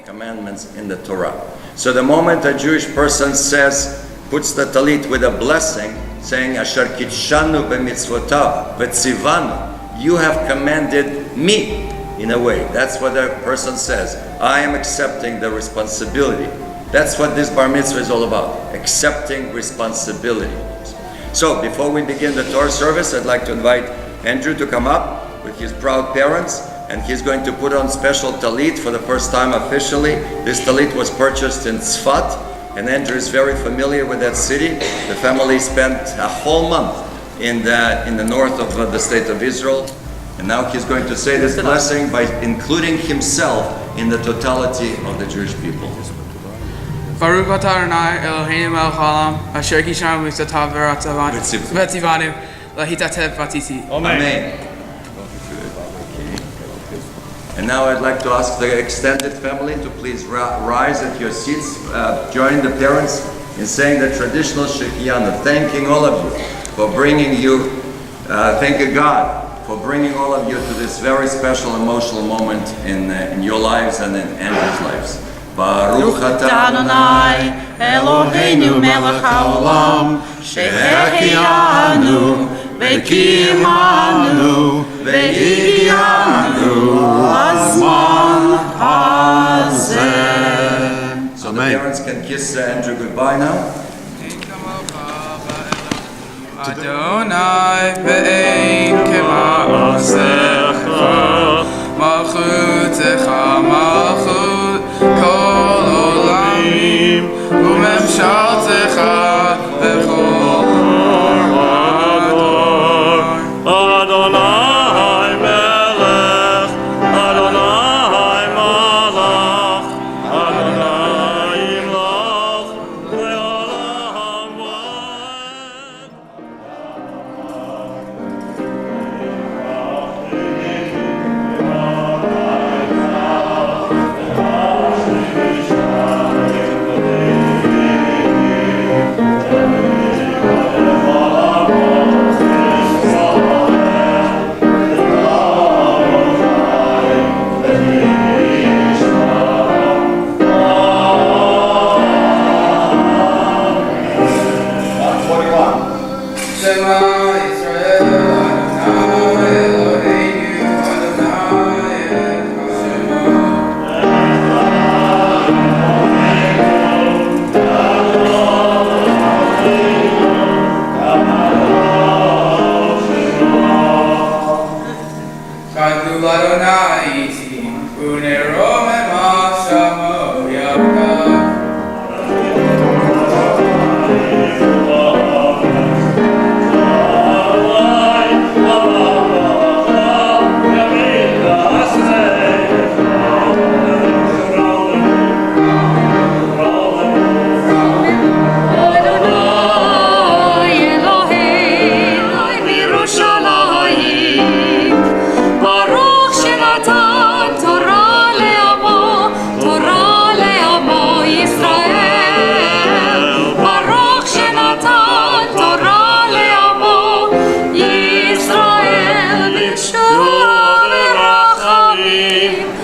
Commandments in the Torah. So the moment a Jewish person puts the talit with a blessing, saying, Asher kitshanu b'mitzvotav v'tzivanu, you have commanded me, in a way. That's what a person says. I am accepting the responsibility. That's what this bar mitzvah is all about, accepting responsibility. So before we begin the Torah service, I'd like to invite Andrew to come up with his proud parents, and he's going to put on special talit for the first time officially. This talit was purchased in Tzfat, and Andrew is very familiar with that city. The family spent a whole month in the north of the state of Israel, and now he's going to say this blessing by including himself in the totality of the Jewish people. Baruch atah Adonai Eloheinu melech haolam asher kishanu b'mitzvotav v'tzivanu lahitatev v'titi. Amen. And now I'd like to ask the extended family to please rise at your seats. Join the parents in saying the traditional Shehecheyanu, thanking all of you for bringing you, thanking God for bringing all of you to this very special emotional moment in your lives and in Andrew's lives. Baruch atah Adonai Eloheinu melech haolam Shehecheyanu v'kiyimanu v'higiyanu hazman hazeh. So the parents can kiss Andrew goodbye now. Adonai ve'ein kema'asecha malchutecha malchut kol olamim u'memshaltecha b'chol ador. Adonai melech, Adonai malach, Adonai imlach le'olam va'ed.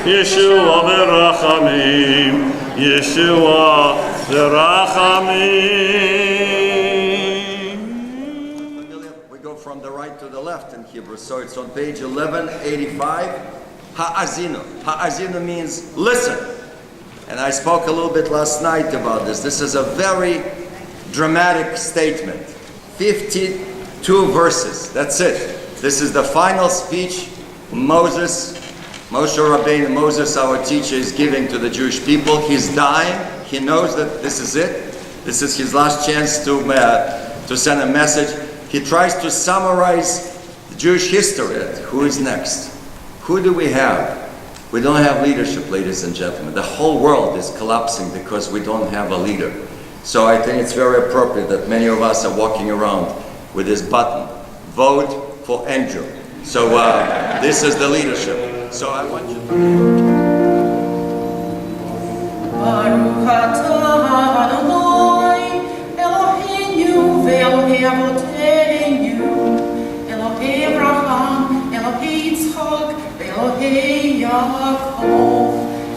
Yeshua v'rachamim, Yeshua v'rachamim. We go from the right to the left in Hebrew, so it's on page 1185. Ha'azinu. Ha'azinu means listen. And I spoke a little bit last night about this. This is a very dramatic statement. 52 verses. That's it. This is the final speech Moshe Rabbeinu, Moses, our teacher, is giving to the Jewish people. He's dying. He knows that this is it. This is his last chance to send a message. He tries to summarize the Jewish history. Who is next? Who do we have? We don't have leadership, ladies and gentlemen. The whole world is collapsing because we don't have a leader. So I think it's very appropriate that many of us are walking around with this button. Vote for Andrew. So this is the leadership. So I want you to... Baruch atah Adonai Eloheinu ve'Elohei avoteinu Yaakov,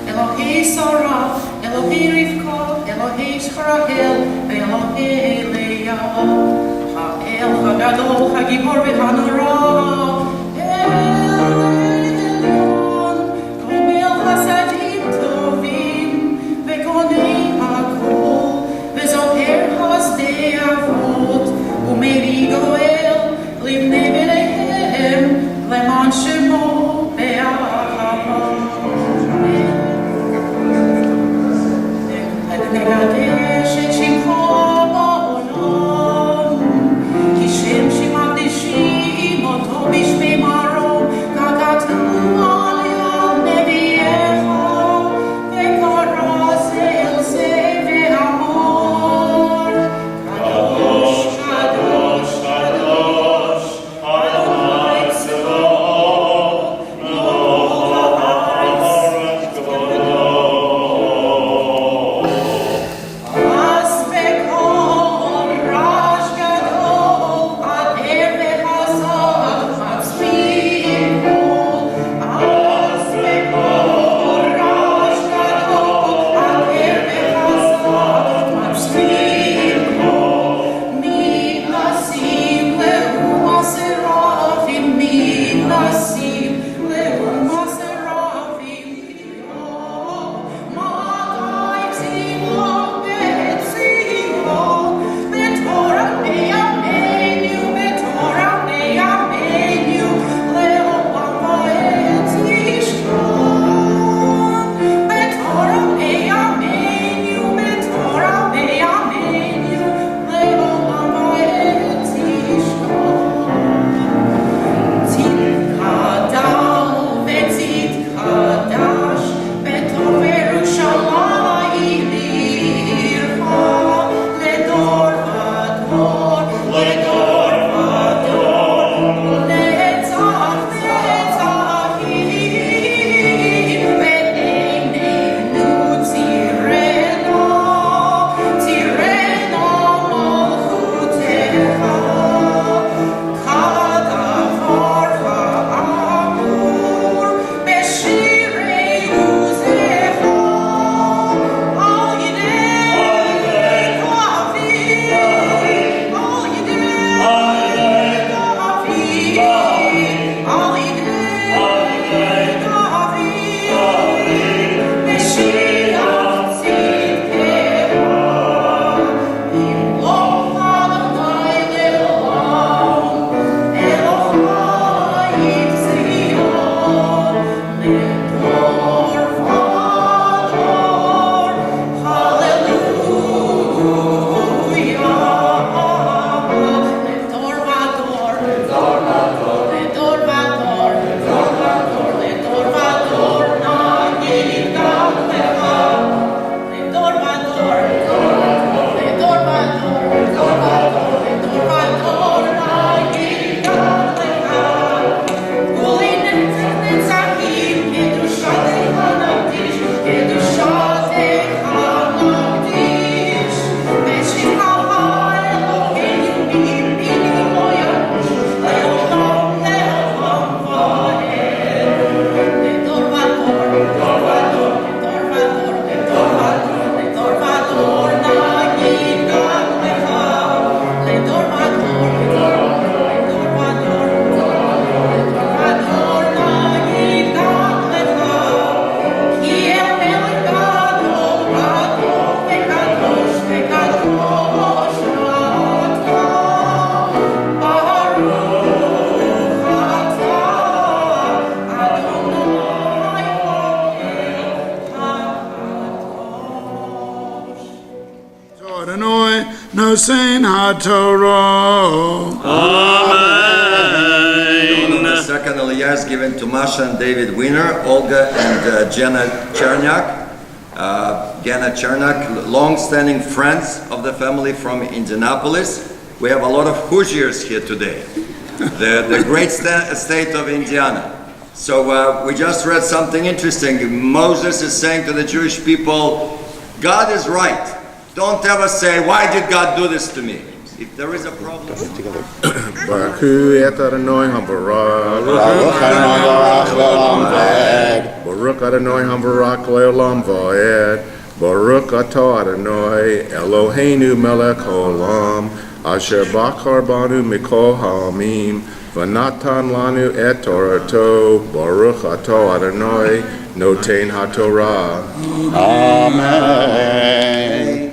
Elohei Sarah, Elohei Rivka, Elohei Rachel, Elohei Leah, Ha'el Hagadol, Hagibor v'Hanora, El Elyon, Gomel Hasadim Tovim, Ve'konei Hakol, Ve'zoher Hasdei Avot, U'meri Goel, Livnei B'Lehem, Leman Shemo Be'ahava. Negadesh et Shimcho ba'olam, Ki Shem Shemaqdishim oto b'shmei Marom, Kagatu al yad neviecha, Ve'kara ze el ze ve'amor, Kadosh, Kadosh, Kadosh, Adonai Tzvaot, Melech ha'aretz As bekol rash gadol ader v'chazak matzvim kol. As bekol rash gadol ader v'chazak matzvim kol. Minasim le'uma serafim, minasim le'uma serafim. Matai tzivot be'tzivot, be'torah be'yameinu, be'torah be'yameinu, le'olam va'etz yishkon. Be'torah be'yameinu, be'torah be'yameinu, le'olam va'etz yishkon. Tzidkadal v'tzidkadash, be'tov Yerushalayim ircha, ledor vador, ledor vador, u'netzach netzachim, ve'einenu tzirena, tzirena malchutecha. Kadavar ha'amur b'shirei uzecha, al yidei ka'avim, al yidei ka'avim, al yidei ka'avim, b'shirat tzidkecha. Imloch Adonai le'olam, Elohai Tzion, ledor vador, hallelujah. Ledor vador, ledor vador, ledor vador, ledor vador, ledor vador, nagid gad lecha. Ledor vador, ledor vador, ledor vador, ledor vador, nagid gad lecha. Uli netzachim, kedushatecha nagdish, kedushatecha nagdish. V'shivcha Eloheinu b'yimini lo yarush, le'olam le'olam va'ed. Ledor vador, ledor vador, ledor vador, ledor vador, ledor vador, nagid gad lecha. Ledor vador, ledor vador, ledor vador, nagid gad lecha. Ki el melech gadol, gadol v'kadosh, v'kadosh ata. Baruch ata Adonai HaKadosh. Adonai, Nosein HaTorah. On the second Aliyah is given to Masha and David Wiener, Olga and Jenna Chernak. Jenna Chernak, long-standing friends of the family from Indianapolis. We have a lot of Hoosiers here today, the great state of Indiana. So we just read something interesting. Moses is saying to the Jewish people, God is right. Don't ever say, why did God do this to me? If there is a problem, Baruch et Adonai HaBarach. Baruch Adonai Barach Le'olam Vaed. Baruch Adonai Hamvarak Leolam Vaed. Baruch Atah Adonai Eloheinu Melech Haolam. Asher Bachar Banu Mikol Ha'amim. V'natan Lanu Et Torato. Baruch Atah Adonai Noten HaTorah. Amen.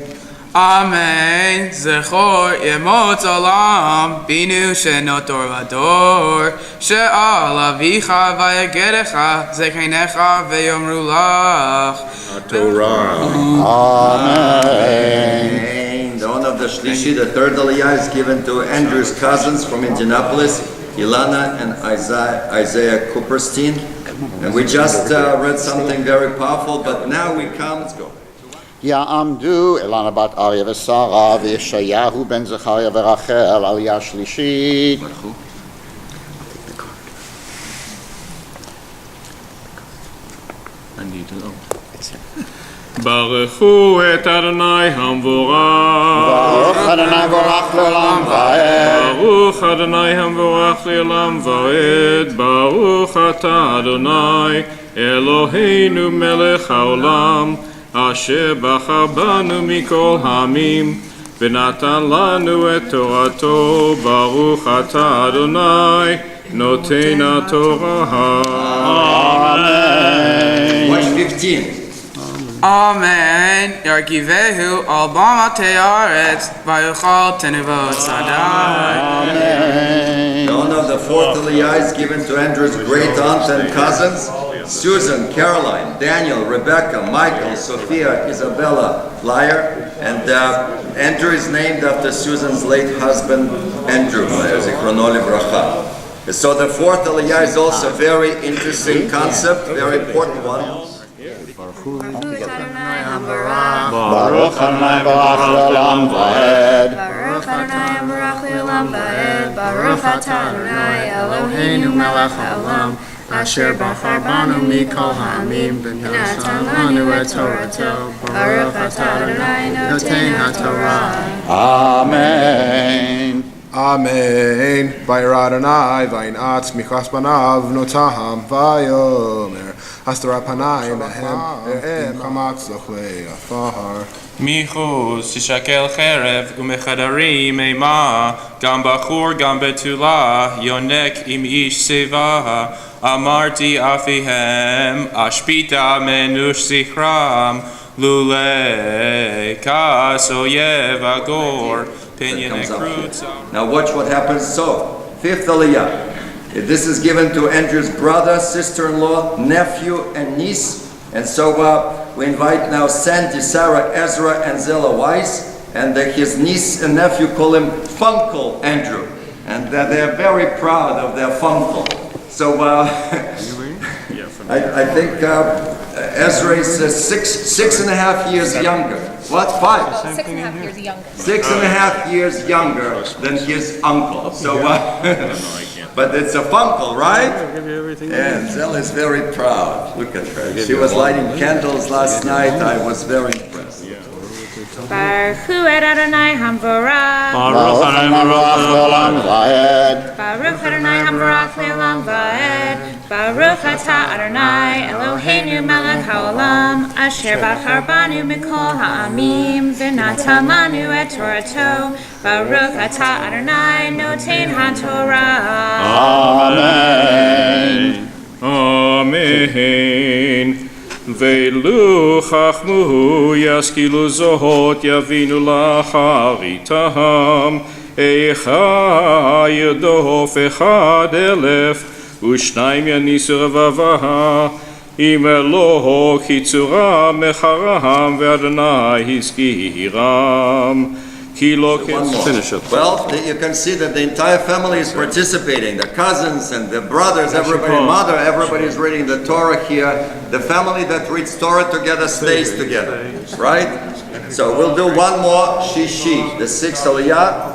Amen. Zechor yemot olam binu shenot dor vador she'al avicha vayagerecha zekeinecha veyomru lach Torah. Amen. The honor of the Shlishi, the third Aliyah, is given to Andrew's cousins from Indianapolis, Ilana and Isaiah Cooperstein. And we just read something very powerful, but now we come, let's go. יעמדו אילנה בת אריה ושרה וישעיהו בן זכריה ורחל עלייה שלישית. ברכו את אדוני המבורך. ברוך אדוני מבורך לעולם ועד. ברוך אדוני המבורך לעולם ועד. ברוך אתה אדוני אלוהינו מלך העולם. אשר בחר בנו מכל העמים ונתן לנו את תורתו. ברוך אתה אדוני נותן התורה. Amen. Watch 15. Amen. Yarkivehu al bama te'aretz vayuchal tenuvot sadai. Amen. The honor of the fourth Aliyah is given to Andrew's great aunt and cousins, Susan, Caroline, Daniel, Rebecca, Michael, Sophia, Isabella, Lyer, and Andrew is named after Susan's late husband, Andrew, Zichrono Livracha. So the fourth Aliyah is also a very interesting concept, very important one. ברוך אדוני מבורך לעולם ועד. Baruch Adonai Baruch Le'olam Va'ed. Baruch Atah Adonai Eloheinu Melech Haolam. Asher Bachar Banu Mikol Ha'amim V'natan Lanu Et Torato. Baruch Atah Adonai Noten HaTorah. Amen. Amen. Vayira Adonai vayinatz michas banav notaham vayomer Astra panai mehem ere'em chamatz lochlei afar. Michus tishkel cherev umechadarim ema gam bachur gam betula yonek im ish seva amarti afihem ashpita menush sichram lule kas oyev agor pinyon ekrutz. Now watch what happens. So, fifth Aliyah. This is given to Andrew's brother, sister-in-law, nephew, and niece. And so we invite now Sandy, Sarah, Ezra, and Zilla Weisz. And his niece and nephew call him Funkle Andrew. And they're very proud of their Funkle. So I think Ezra is 6.5 years younger. What? 5? 6.5 years younger. 6.5 years younger than his uncle. So, but it's a funkle, right? And Zella is very proud. Look at her. She was lighting candles last night. I was very impressed. Baruch et Adonai Hamvorach. Baruch Adonai Hamvorach Le'olam Va'ed. Baruch Adonai Hamvorach Le'olam Va'ed. Baruch Atah Adonai Eloheinu Melech Haolam. Asher Bachar Banu Mikol Ha'amim V'natan Lanu Et Torato. Baruch Atah Adonai Noten HaTorah. Amen. Amen. Ve'lu chachmu yaskilu zohot yavinu lacharitam eicha yedov echad elef u'shnayim yanisu revavaha im elo kitzura mecharaham ve'adonai hiskiram. Finish it. Well, you can see that the entire family is participating. The cousins and the brothers, everybody, mother, everybody is reading the Torah here. The family that reads Torah together stays together, right? So we'll do one more shishi, the sixth Aliyah.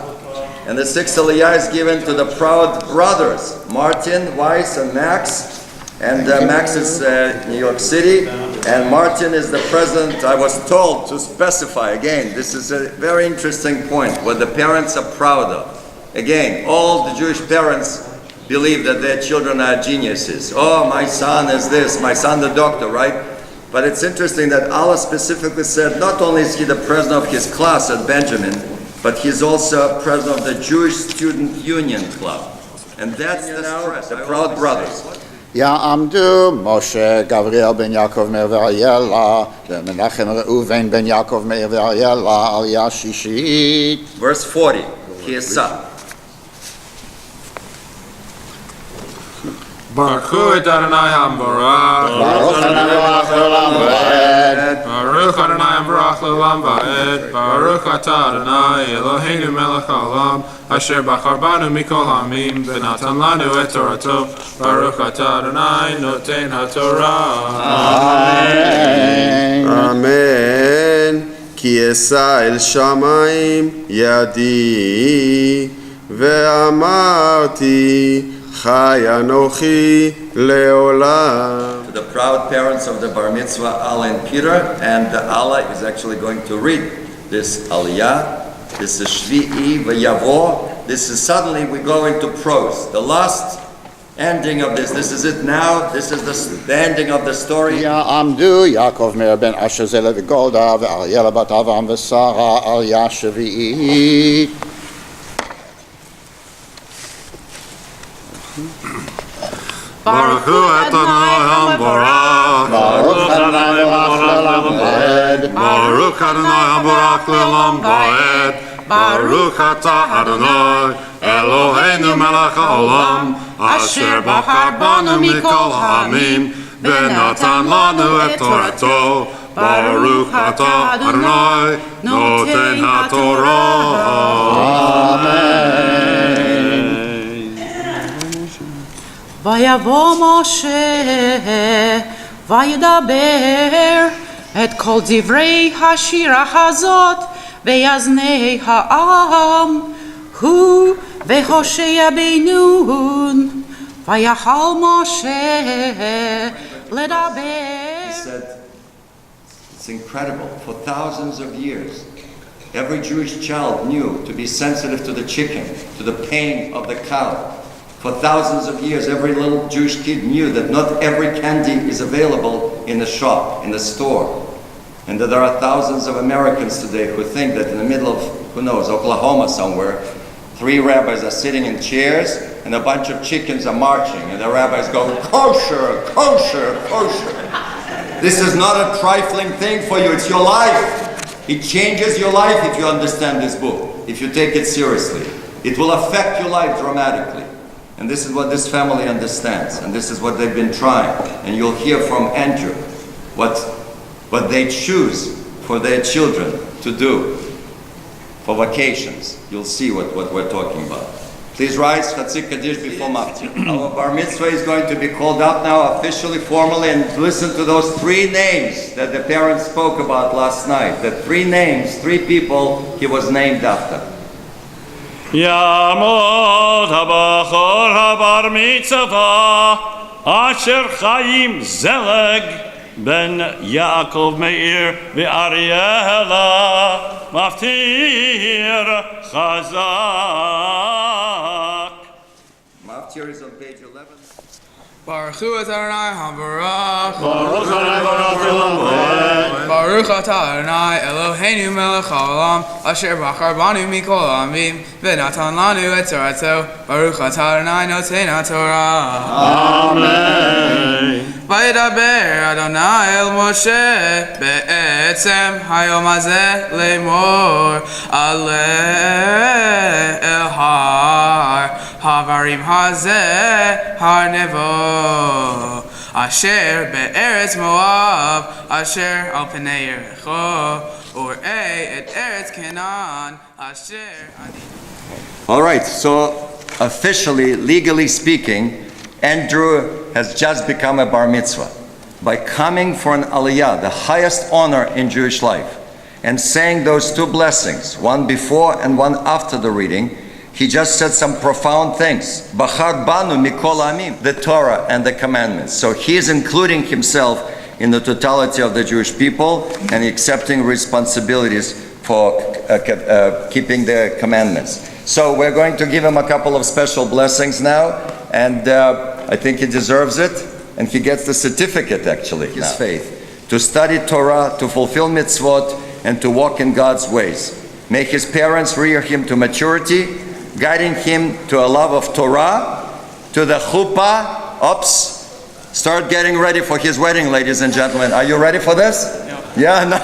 And the sixth Aliyah is given to the proud brothers, Martin, Weisz, and Max. And Max is New York City, and Martin is the president. I was told to specify again. This is a very interesting point, what the parents are proud of. Again, all the Jewish parents believe that their children are geniuses. Oh, my son is this, my son the doctor, right? But it's interesting that Allah specifically said not only is he the president of his class at Benjamin, but he's also president of the Jewish Student Union Club. And that's the stress, the proud brothers. יעמדו משה גבריאל בן יעקב מאיר ואריאלה ומנחם ראובן בן יעקב מאיר ואריאלה עלייה שישית. Verse 40, Kiesa. ברכו את אדוני המבורך. ברוך אדוני המבורך לעולם ועד. ברוך אדוני המבורך לעולם ועד. ברוך אתה אדוני אלוהינו מלך העולם אשר בחר בנו מכל העמים ונתן לנו את תורתו. ברוך אתה אדוני נותן התורה. אמן. כי אשא אל שמיים ידי ואמרתי חי אנוכי לעולם. To the proud parents of the Bar Mitzvah, Allah and Peter, and Allah is actually going to read this Aliyah. This is Shvi'i V'Yavo. This is suddenly we go into prose. The last ending of this is it now. This is the ending of the story. יעמדו יעקב מאיר בן אשר זלה וגולדה ואריאלה בת אברהם ושרה עלייה שביעית. ברכו את אדוני המבורך. ברוך אדוני המבורך לעולם ועד. ברוך אדוני המבורך לעולם ועד. ברוך אתה אדוני אלוהינו מלך העולם אשר בחר בנו מכל העמים ונתן לנו את תורתו. ברוך אתה אדוני נותן התורה. אמן. ויבוא משה וידבר את כל דברי השירה הזאת ויזנה העם הוא והושע בן נון ויחל משה לדבר. He said, it's incredible. For thousands of years, every Jewish child knew to be sensitive to the chicken, to the pain of the cow. For thousands of years, every little Jewish kid knew that not every candy is available in the shop, in the store. And that there are thousands of Americans today who think that in the middle of, who knows, Oklahoma somewhere, 3 rabbis are sitting in chairs and a bunch of chickens are marching and the rabbis go, kosher, kosher, kosher. This is not a trifling thing for you, it's your life. It changes your life if you understand this book, if you take it seriously. It will affect your life dramatically. And this is what this family understands, and this is what they've been trying. And you'll hear from Andrew what they choose for their children to do for vacations. You'll see what we're talking about. Please rise, Chatzik Kaddish before Maftir. Our Bar Mitzvah is going to be called out now officially, formally, and listen to those 3 names that the parents spoke about last night. The 3 names, 3 people he was named after. יעמוד הבכור הבר מצווה אשר חיים זלג בן יעקב מאיר ואריאלה מפטיר חזק. Maftir is on page 11. Baruch hu Adonai HaBarach. ברוך אדוני ברוך לעולם ועד. Baruch atah Adonai Eloheinu melech haolam asher bachar banu mikol ha'amim v'natan lanu et torato. Baruch atah Adonai noten haTorah. Amen. וידבר אדוני אל משה בעצם היום הזה לאמור עלה אל הר הברים הזה הר נבו אשר בארץ מואב אשר על פני יריחו וראה את ארץ כנען אשר All right, so officially, legally speaking, Andrew has just become a bar mitzvah by coming for an aliyah, the highest honor in Jewish life, and saying those 2 blessings, one before and one after the reading. He just said some profound things. Bachar banu mikol amim, the Torah and the commandments. So he is including himself in the totality of the Jewish people and accepting responsibilities for keeping the commandments. So we're going to give him a couple of special blessings now. and I think he deserves it, and he gets the certificate actually, his faith, to study Torah, to fulfill mitzvot, and to walk in God's ways. May his parents rear him to maturity, guiding him to a love of Torah, to the chuppah. Start getting ready for his wedding, ladies and gentlemen. Are you ready for this? Yeah, no,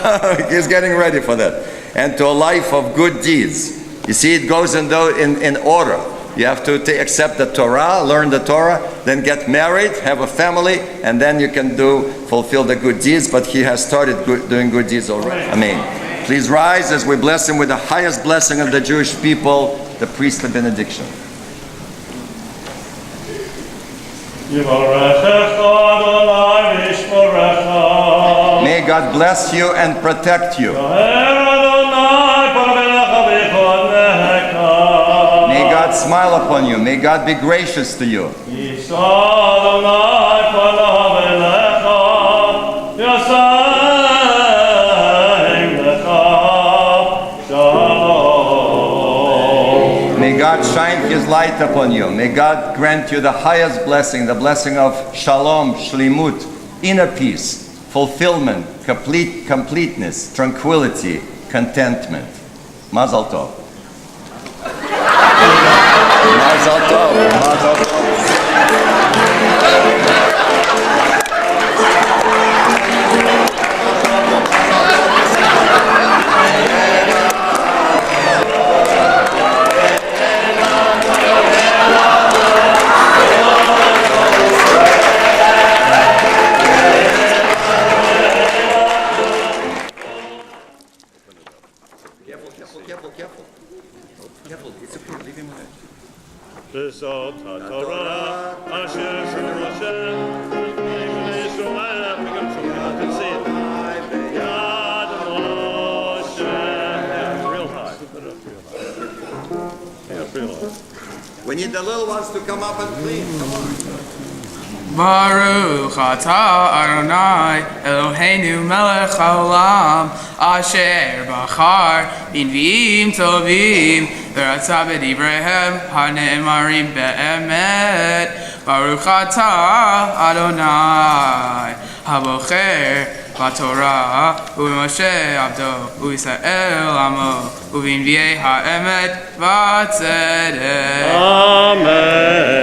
he's getting ready for that. And to a life of good deeds. You see, it goes in order. You have to accept the Torah, learn the Torah, then get married, have a family, and then you can fulfill the good deeds. But he has started doing good deeds already. Amen. Please rise as we bless him with the highest blessing of the Jewish people, the priestly benediction. May God bless you and protect you. May God smile upon you. May God be gracious to you. May God shine his light upon you. May God grant you the highest blessing, the blessing of shalom, shlimut, inner peace, fulfillment, completeness, tranquility, contentment. Mazel tov. Mazel tov. Mazel tov. We need the little ones to come up and clean. Come on. Baruch atah Adonai Eloheinu melech haolam asher bachar b'nviim tovim v'ratza b'divreihem hane'emarim be'emet. Baruch atah Adonai habocher b'Torah u'Moshe abdo u'Yisrael amo u'b'nviei ha'emet v'tzedek. Amen.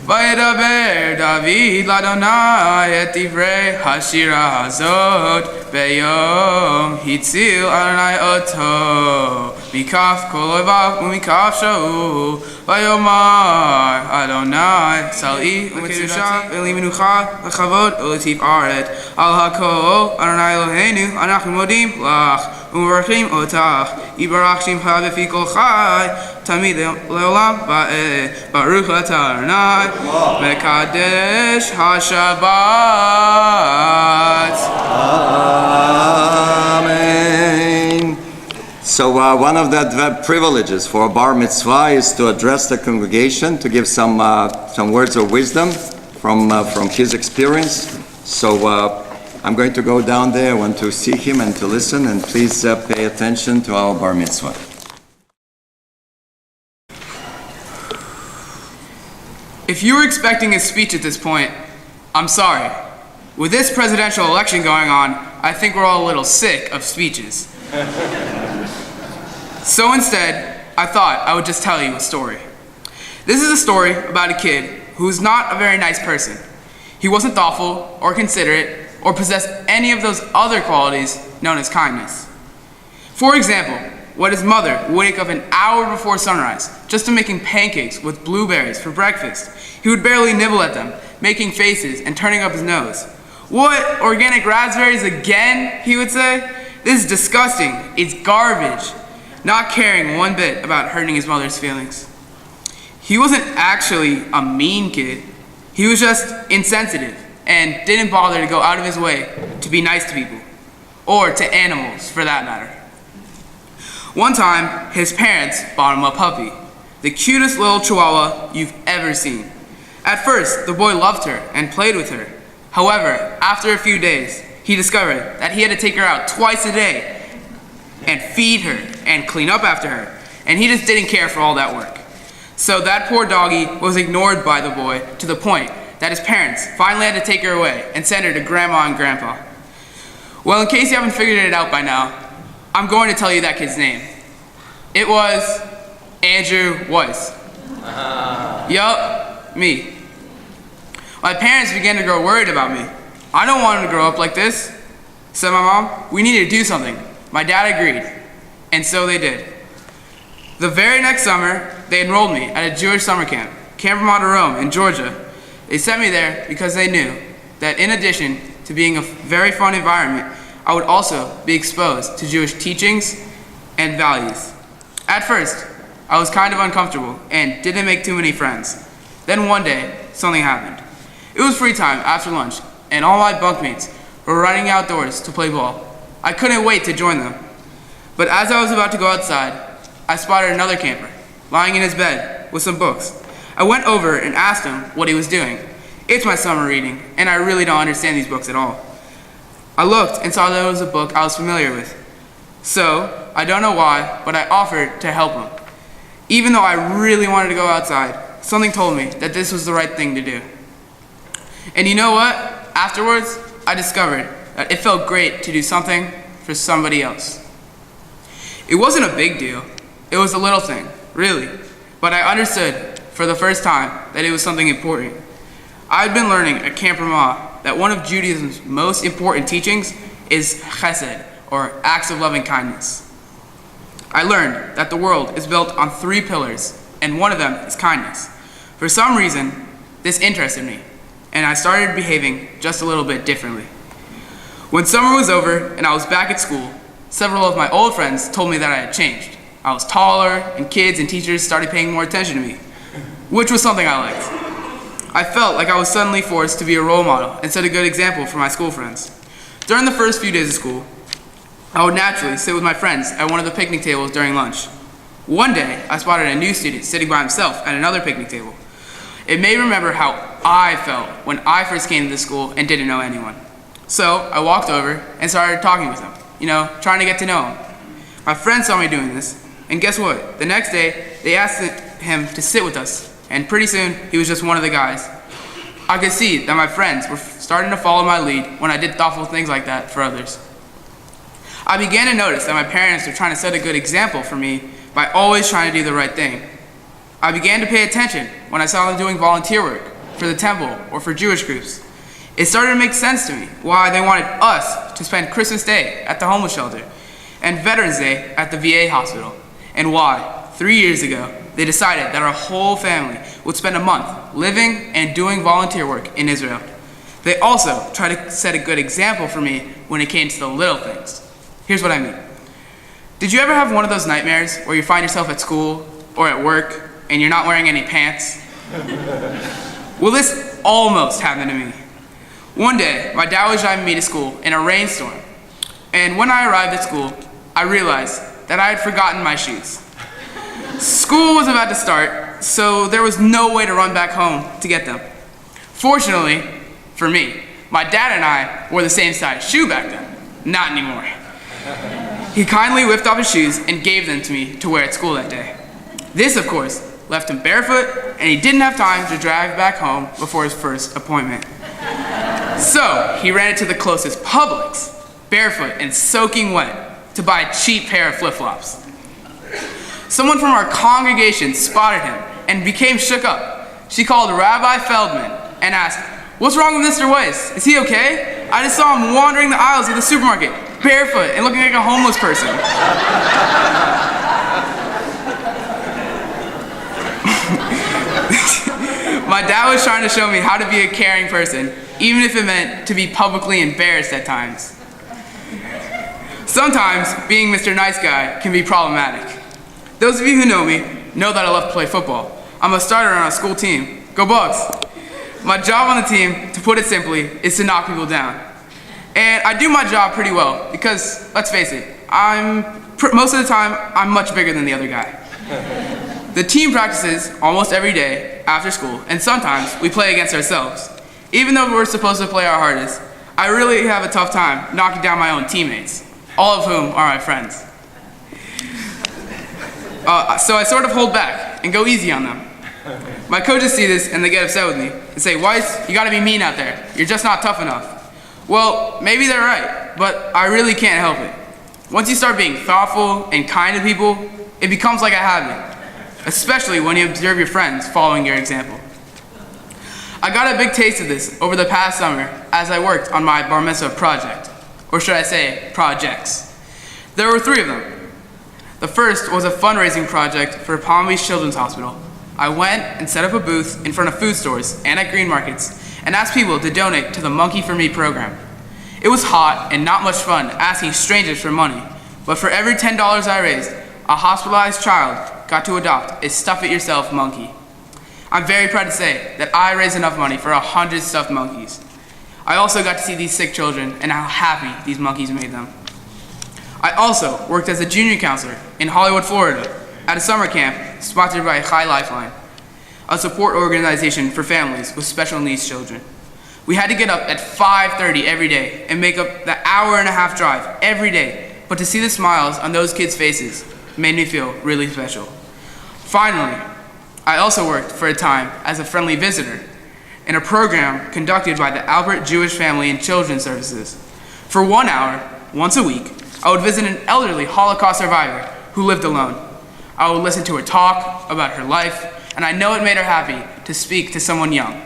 Vayedaber David l'Adonai et divrei hashira hazot beyom hitzil Adonai oto mikaf kol oivav umikaf shaul vayomar Adonai sal'i u'mitzvusha v'li menucha v'chavod u'latif aret al hakol Adonai Eloheinu anachnu modim lach u'mvarchim otach yibarach shimcha b'fi kol chai tamid le'olam va'eh baruch atah Adonai Mekadesh HaShabbat. Amen. So one of the privileges for a bar mitzvah is to address the congregation, to give some words of wisdom from his experience. So I'm going to go down there. I want to see him and to listen, and please pay attention to our bar mitzvah. If you were expecting a speech at this point, I'm sorry. With this presidential election going on, I think we're all a little sick of speeches. So instead, I thought I would just tell you a story. This is a story about a kid who's not a very nice person. He wasn't thoughtful or considerate or possessed any of those other qualities known as kindness. For example, when his mother would wake up an hour before sunrise just to making pancakes with blueberries for breakfast, he would barely nibble at them, making faces and turning up his nose. What, organic raspberries again, he would say? This is disgusting, it's garbage. Not caring one bit about hurting his mother's feelings. He wasn't actually a mean kid. He was just insensitive and didn't bother to go out of his way to be nice to people, or to animals for that matter. One time, his parents bought him a puppy, the cutest little chihuahua you've ever seen. At first, the boy loved her and played with her. However, after a few days, he discovered that he had to take her out twice a day and feed her and clean up after her, and he just didn't care for all that work. So that poor doggy was ignored by the boy to the point that his parents finally had to take her away and send her to Grandma and Grandpa. Well, in case you haven't figured it out by now, I'm going to tell you that kid's name. It was Andrew Weisz. Yup, me. My parents began to grow worried about me. I don't want him to grow up like this, said my mom. We need to do something. My dad agreed, and so they did. The very next summer, they enrolled me at a Jewish summer camp, Camp Rome in Georgia. They sent me there because they knew that in addition to being a very fun environment, I would also be exposed to Jewish teachings and values. At first, I was kind of uncomfortable and didn't make too many friends. Then one day, something happened. It was free time after lunch, and all my bunkmates were running outdoors to play ball. I couldn't wait to join them. But as I was about to go outside, I spotted another camper, lying in his bed with some books. I went over and asked him what he was doing. It's my summer reading, and I really don't understand these books at all. I looked and saw that it was a book I was familiar with. So, I don't know why, but I offered to help him. Even though I really wanted to go outside, something told me that this was the right thing to do. And you know what? Afterwards, I discovered that it felt great to do something for somebody else. It wasn't a big deal. It was a little thing, really. But I understood for the first time that it was something important. I'd been learning at Camp Ramah that one of Judaism's most important teachings is chesed, or acts of loving kindness. I learned that the world is built on 3 pillars, and one of them is kindness. For some reason, this interested me, and I started behaving just a little bit differently. When summer was over and I was back at school, several of my old friends told me that I had changed. I was taller, and kids and teachers started paying more attention to me, which was something I liked. I felt like I was suddenly forced to be a role model and set a good example for my school friends. During the first few days of school, I would naturally sit with my friends at one of the picnic tables during lunch. One day, I spotted a new student sitting by himself at another picnic table. It made me remember how I felt when I first came to this school and didn't know anyone. So I walked over and started talking with him, trying to get to know him. My friends saw me doing this, and guess what? The next day, they asked him to sit with us, and pretty soon, he was just one of the guys. I could see that my friends were starting to follow my lead when I did thoughtful things like that for others. I began to notice that my parents were trying to set a good example for me by always trying to do the right thing. I began to pay attention when I saw them doing volunteer work for the temple or for Jewish groups. It started to make sense to me why they wanted us to spend Christmas Day at the homeless shelter and Veterans Day at the VA hospital, and why, 3 years ago, they decided that our whole family would spend a month living and doing volunteer work in Israel. They also tried to set a good example for me when it came to the little things. Here's what I mean. Did you ever have one of those nightmares where you find yourself at school or at work and you're not wearing any pants? Well, this almost happened to me. One day, my dad was driving me to school in a rainstorm, and when I arrived at school, I realized that I had forgotten my shoes. School was about to start, so there was no way to run back home to get them. Fortunately, for me, my dad and I wore the same size shoe back then. Not anymore. He kindly whipped off his shoes and gave them to me to wear at school that day. This, of course, left him barefoot, and he didn't have time to drive back home before his first appointment. So, he ran into the closest Publix, barefoot and soaking wet, to buy a cheap pair of flip-flops. Someone from our congregation spotted him and became shook up. She called Rabbi Feldman and asked, "What's wrong with Mr. Weisz? Is he okay? I just saw him wandering the aisles of the supermarket, barefoot and looking like a homeless person." My dad was trying to show me how to be a caring person, even if it meant to be publicly embarrassed at times. Sometimes being Mr. Nice Guy can be problematic. Those of you who know me know that I love to play football. I'm a starter on a school team. Go Bucks! My job on the team, to put it simply, is to knock people down. And I do my job pretty well because, let's face it, most of the time, I'm much bigger than the other guy. The team practices almost every day after school, and sometimes we play against ourselves. Even though we're supposed to play our hardest, I really have a tough time knocking down my own teammates, all of whom are my friends. So I sort of hold back and go easy on them. My coaches see this and they get upset with me and say, Weisz, you gotta be mean out there. You're just not tough enough. Well, maybe they're right, but I really can't help it. Once you start being thoughtful and kind to people, it becomes like a habit, especially when you observe your friends following your example. I got a big taste of this over the past summer as I worked on my Bar Mitzvah project, or should I say projects. There were 3 of them. The first was a fundraising project for Palm Beach Children's Hospital. I went and set up a booth in front of food stores and at green markets and asked people to donate to the Monkey for Me program. It was hot and not much fun asking strangers for money, but for every $10 I raised, a hospitalized child got to adopt a stuff-it-yourself monkey. I'm very proud to say that I raised enough money for 100 stuffed monkeys. I also got to see these sick children and how happy these monkeys made them. I also worked as a junior counselor in Hollywood, Florida, at a summer camp sponsored by High Lifeline, a support organization for families with special needs children. We had to get up at 5:30 every day and make up the hour-and-a-half drive every day, but to see the smiles on those kids' faces made me feel really special. Finally, I also worked for a time as a friendly visitor in a program conducted by the Albert Jewish Family and Children's Services. For 1 hour, once a week, I would visit an elderly Holocaust survivor who lived alone. I would listen to her talk about her life, and I know it made her happy to speak to someone young.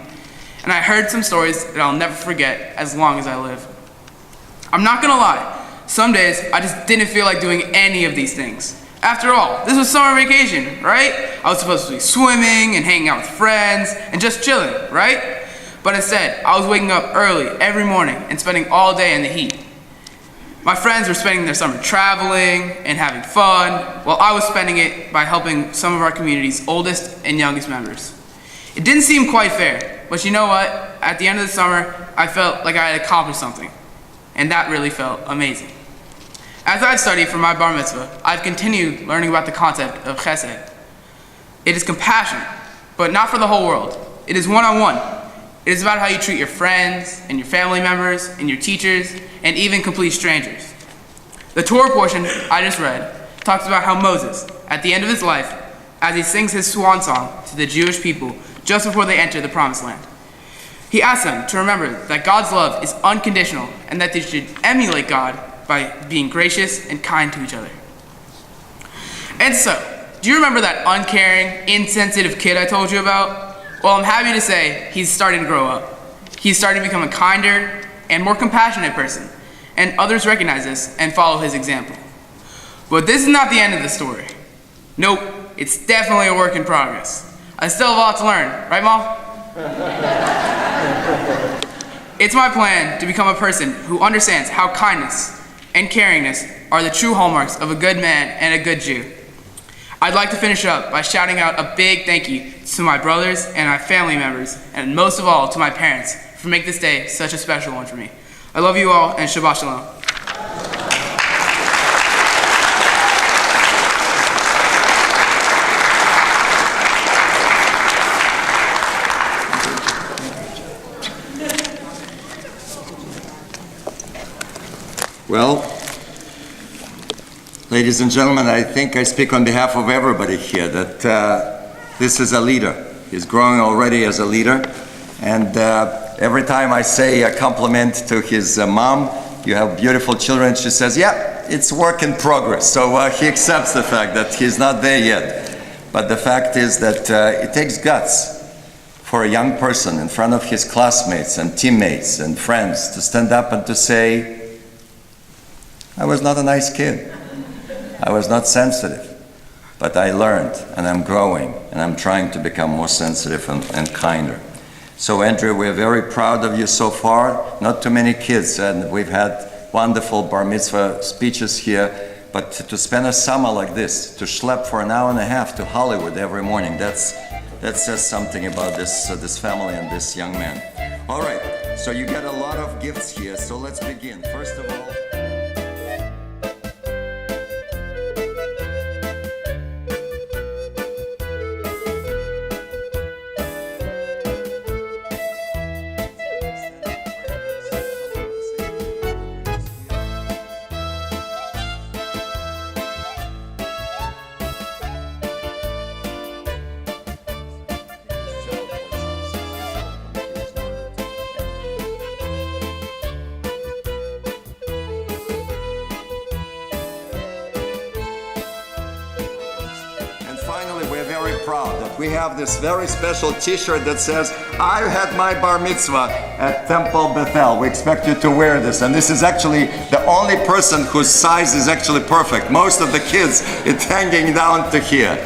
And I heard some stories that I'll never forget as long as I live. I'm not gonna lie, some days I just didn't feel like doing any of these things. After all, this was summer vacation, right? I was supposed to be swimming and hanging out with friends and just chilling, right? But instead, I was waking up early every morning and spending all day in the heat. My friends were spending their summer traveling and having fun, while I was spending it by helping some of our community's oldest and youngest members. It didn't seem quite fair, but you know what? At the end of the summer, I felt like I had accomplished something, and that really felt amazing. As I've studied for my Bar Mitzvah, I've continued learning about the concept of chesed. It is compassion, but not for the whole world. It is one-on-one. It is about how you treat your friends and your family members and your teachers and even complete strangers. The Torah portion I just read talks about how Moses, at the end of his life, as he sings his swan song to the Jewish people just before they enter the Promised Land, he asks them to remember that God's love is unconditional and that they should emulate God by being gracious and kind to each other. And so, do you remember that uncaring, insensitive kid I told you about? Well, I'm happy to say he's starting to grow up. He's starting to become a kinder and more compassionate person, and others recognize this and follow his example. But this is not the end of the story. Nope, it's definitely a work in progress. I still have a lot to learn, right, Mom? It's my plan to become a person who understands how kindness and caringness are the true hallmarks of a good man and a good Jew. I'd like to finish up by shouting out a big thank you to my brothers and my family members, and most of all to my parents for making this day such a special one for me. I love you all, and Shabbat Shalom. Well, ladies and gentlemen, I think I speak on behalf of everybody here that this is a leader. He's growing already as a leader. And every time I say a compliment to his mom, you have beautiful children, she says, yeah, it's work in progress. So he accepts the fact that he's not there yet. But the fact is that it takes guts for a young person in front of his classmates and teammates and friends to stand up and to say, I was not a nice kid. I was not sensitive. But I learned, and I'm growing, and I'm trying to become more sensitive and kinder. So Andrew, we're very proud of you so far. Not too many kids, and we've had wonderful bar mitzvah speeches here, but to spend a summer like this, to schlep for an hour and a half to Hollywood every morning, that says something about this family and this young man. All right, so you get a lot of gifts here, so let's begin. First of all, very proud that we have this very special t-shirt that says, I had my bar mitzvah at Temple Bethel. We expect you to wear this. And this is actually the only person whose size is actually perfect. Most of the kids, it's hanging down to here.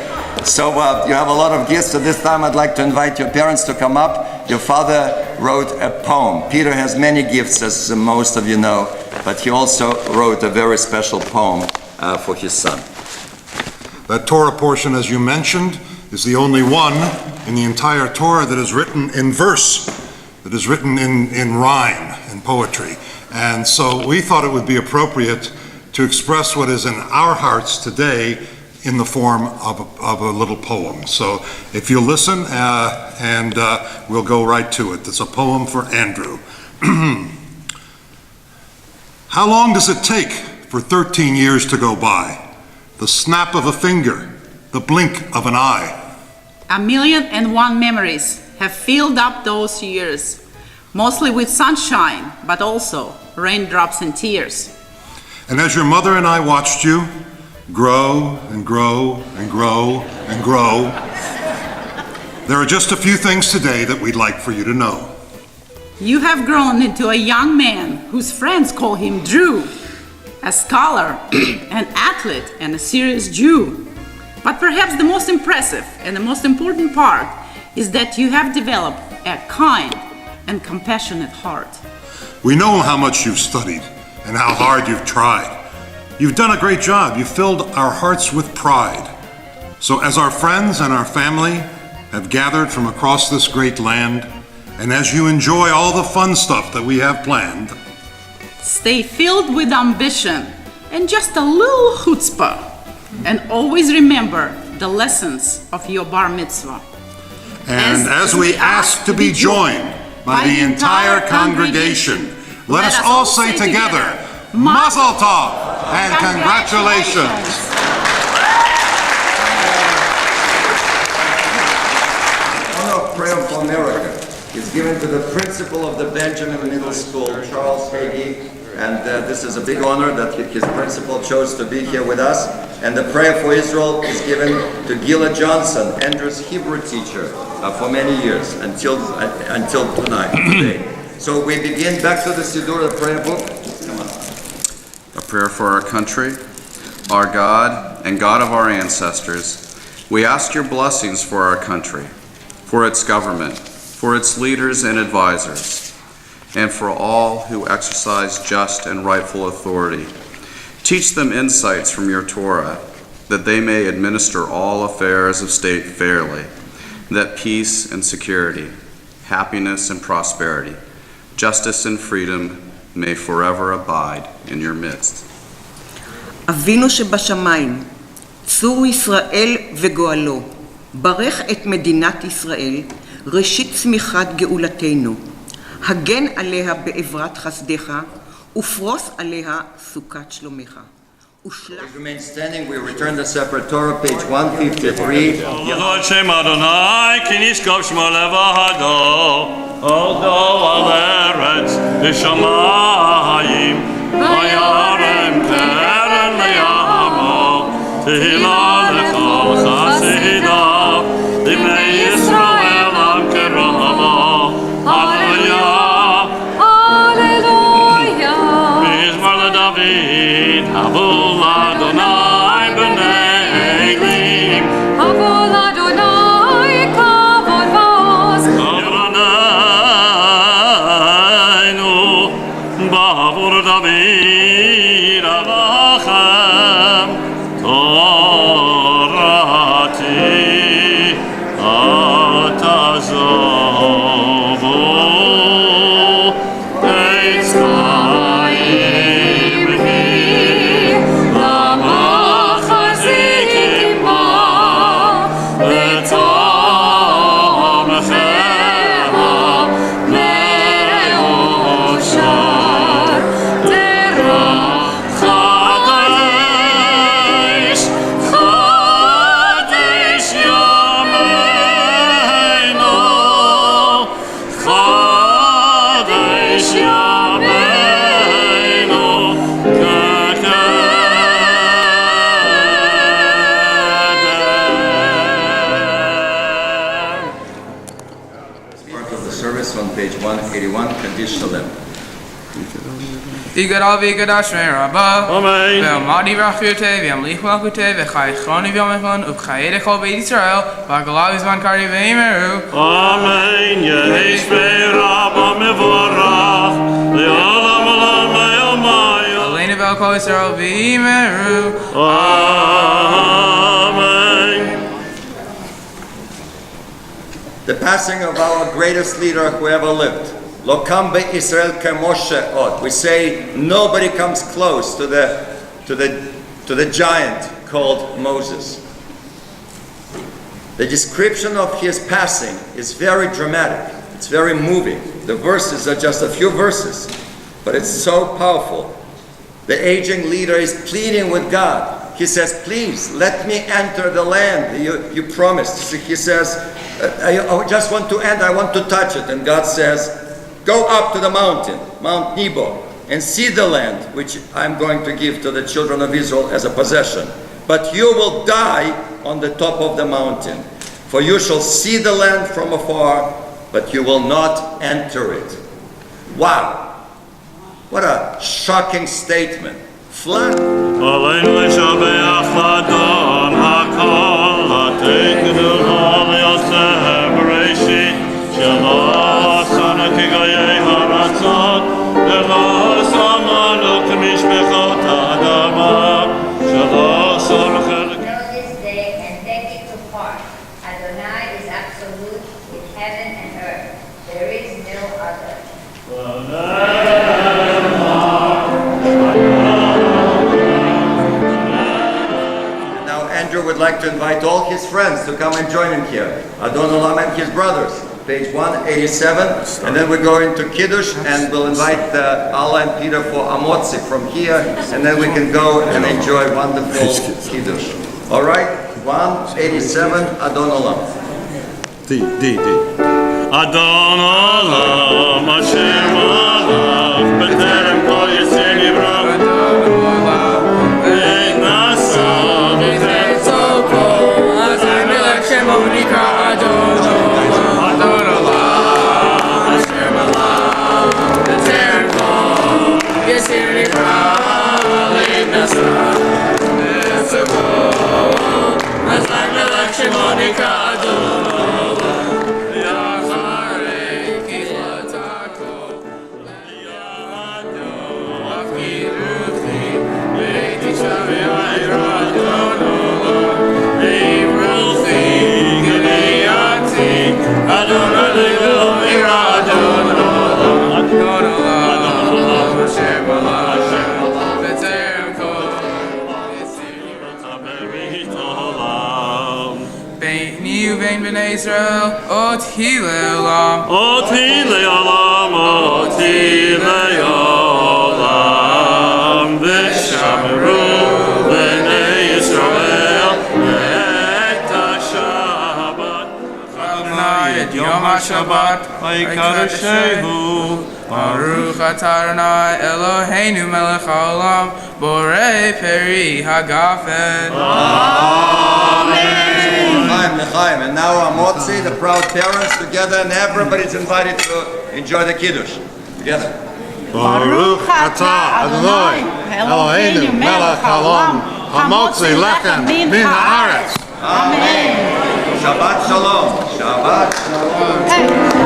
So you have a lot of gifts. So this time I'd like to invite your parents to come up. Your father wrote a poem. Peter has many gifts, as most of you know, but he also wrote a very special poem for his son. That Torah portion, as you mentioned, is the only one in the entire Torah that is written in verse, that is written in rhyme, in poetry. And so we thought it would be appropriate to express what is in our hearts today in the form of a little poem. So if you listen, and we'll go right to it. It's a poem for Andrew. How long does it take for 13 years to go by? The snap of a finger, the blink of an eye. 1,000,001 memories have filled up those years, mostly with sunshine, but also raindrops and tears. And as your mother and I watched you grow and grow and grow and grow, there are just a few things today that we'd like for you to know. You have grown into a young man whose friends call him Drew, a scholar, an athlete, and a serious Jew. But perhaps the most impressive and the most important part is that you have developed a kind and compassionate heart. We know how much you've studied and how hard you've tried. You've done a great job. You've filled our hearts with pride. So as our friends and our family have gathered from across this great land, and as you enjoy all the fun stuff that we have planned, stay filled with ambition and just a little chutzpah, and always remember the lessons of your bar mitzvah. And as we ask to be joined by the entire congregation, let us all say together, Mazel Tov and congratulations. Prayer for America is given to the principal of the Benjamin Middle School, Charles Hagee, and this is a big honor that his principal chose to be here with us. And the prayer for Israel is given to Gila Johnson, Andrew's Hebrew teacher, for many years until today. So we begin back to the Siddur, the prayer book. Come on. A prayer for our country, our God and God of our ancestors. We ask your blessings for our country, for its government, for its leaders and advisors, and for all who exercise just and rightful authority. Teach them insights from your Torah, that they may administer all affairs of state fairly, that peace and security, happiness and prosperity, justice and freedom may forever abide in your midst. אבינו שבשמיים, צור ישראל וגואלו, ברך את מדינת ישראל, ראשית צמיחת גאולתנו. הגן עליה בעברת חסדך, ופרוס עליה סוכת שלומך. We remain standing. We return the separate Torah, page 153. Yod Shem Adonai, ki nishkov shmo levado, Odo al eretz v'shamayim, v'yarem keren leyamo, tehila lecha v'chasidav, libnei Yisrael am keramo. Hallelujah, Hallelujah. Mizmor leDavid, Havul Adonai b'nei Elim, Havul Adonai kavod v'oz, Adonainu, b'Havur David avachem, Torati atazovu, Eitz Chaim hi, Lama chazikim ba, V'tomcheha me'oshar, Terah Yishalem. Yigadal v'yigadal shmei Rabbah. Amen. Ve'amadi v'achiyotei v'yamlich v'achutei v'chaychoni v'yamechon u'chayed echol beit Yisrael v'agalav v'zman kari v'yimeru. Amen. Yehi shmei Rabbah mevorach le'olam olam le'omayim. Aleinu v'al kol Yisrael v'yimeru. Amen. The passing of our greatest leader who ever lived. Lo kam be'Israel k'Moshe od. We say nobody comes close to the giant called Moses. The description of his passing is very dramatic. It's very moving. The verses are just a few verses, but it's so powerful. The aging leader is pleading with God. He says, please, let me enter the land you promised. He says, I just want to enter, I want to touch it. And God says, go up to the mountain, Mount Nebo, and see the land which I'm going to give to the children of Israel as a possession. But you will die on the top of the mountain. For you shall see the land from afar, but you will not enter it. Wow. What a shocking statement. Flat. Aleinu l'shabeach l'Adon hakol, l'teit gedulah li'aseh b'reishit, shelo asanu k'goyei haratzot, v'lo samanu k'mishpechot ha'adama, shelo asanu chelik. Know this day and take it to heart. Adonai is absolute in heaven and earth. There is no other. Andrew would like to invite all his friends to come and join him here. Adon Olam and his brothers, page 187. And then we go into Kiddush and we'll invite Allah and Peter for Amotzi from here. And then we can go and enjoy wonderful Kiddush. All right? 187, Adon Olam. D. Adon Olam, Hashem Alav, B'terem kol Yisrael Yivra. Israel, Oti le'olam, Oti le'olam, Oti le'olam, V'shameru b'nei Yisrael et ha-Shabbat, Adonai et Yom ha-Shabbat, v'yikadeshehu, Baruch atah Adonai Eloheinu melech haolam, borei peri hagafen. Amen. And now Amotzi, the proud parents, together, and everybody's invited to enjoy the Kiddush together. Baruch atah Adonai Eloheinu melech haolam, hamotzi lechem min haaretz. Amen. Shabbat shalom. Shabbat shalom.